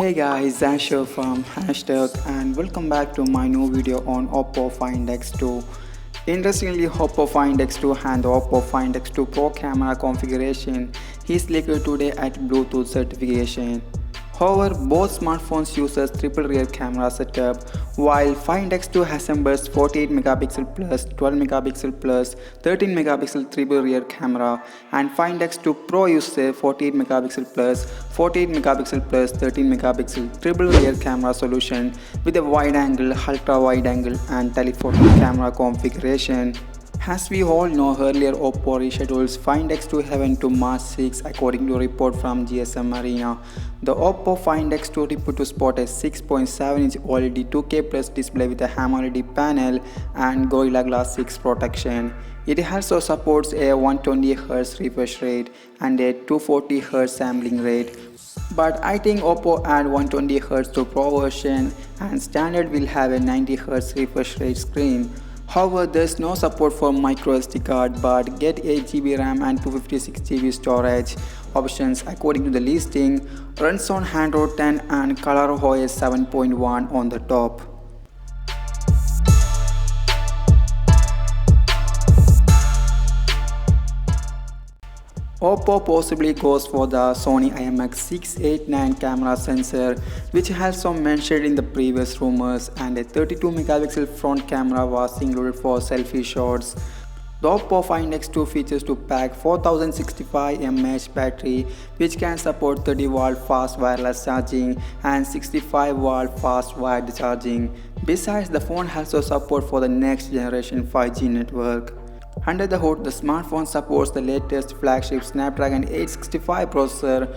Hey guys, Asher from Hashtag and welcome back to my new video on Oppo Find X2. Interestingly, Oppo Find X2 and the Oppo Find X2 Pro camera configuration is leaked today at Bluetooth certification. However, both smartphones uses triple rear camera setup, while Find X2 assembles 48 megapixel plus 12 megapixel plus 13 megapixel triple rear camera, and Find X2 Pro uses 48 megapixel plus 48 megapixel plus 13 megapixel triple rear camera solution with a wide angle, ultra wide angle and telephoto camera configuration. As we all know, earlier Oppo reschedules Find X2 event to March 6 according to a report from GSM Arena. The Oppo Find X2 report to spot a 6.7-inch OLED 2K plus display with a AMOLED panel and Gorilla Glass 6 protection. It also supports a 120Hz refresh rate and a 240Hz sampling rate. But I think Oppo add 120Hz to Pro version and standard will have a 90Hz refresh rate screen. However, there is no support for microSD card, but get 8GB RAM and 256GB storage options according to the listing. Runs on Android 10 and ColorOS 7.1 on the top. Oppo possibly goes for the Sony IMX689 camera sensor, which also mentioned in the previous rumors, and a 32 megapixel front camera was included for selfie shots. The Oppo Find X2 features to pack 4065 mAh battery, which can support 30-watt fast wireless charging and 65-watt fast wired charging. Besides, the phone also supports for the next generation 5G network. Under the hood, the smartphone supports the latest flagship Snapdragon 865 processor.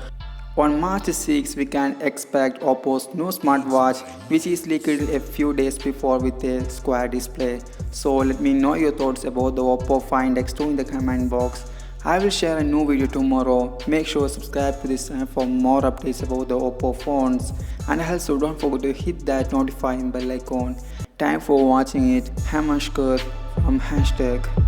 On March 6, we can expect Oppo's new smartwatch, which is leaked a few days before with a square display. So let me know your thoughts about the Oppo Find X2 in the comment box. I will share a new video tomorrow. Make sure to subscribe to this channel for more updates about the Oppo phones. And also don't forget to hit that notifying bell icon. Time for watching it. I'm Ashkar from Hashtag.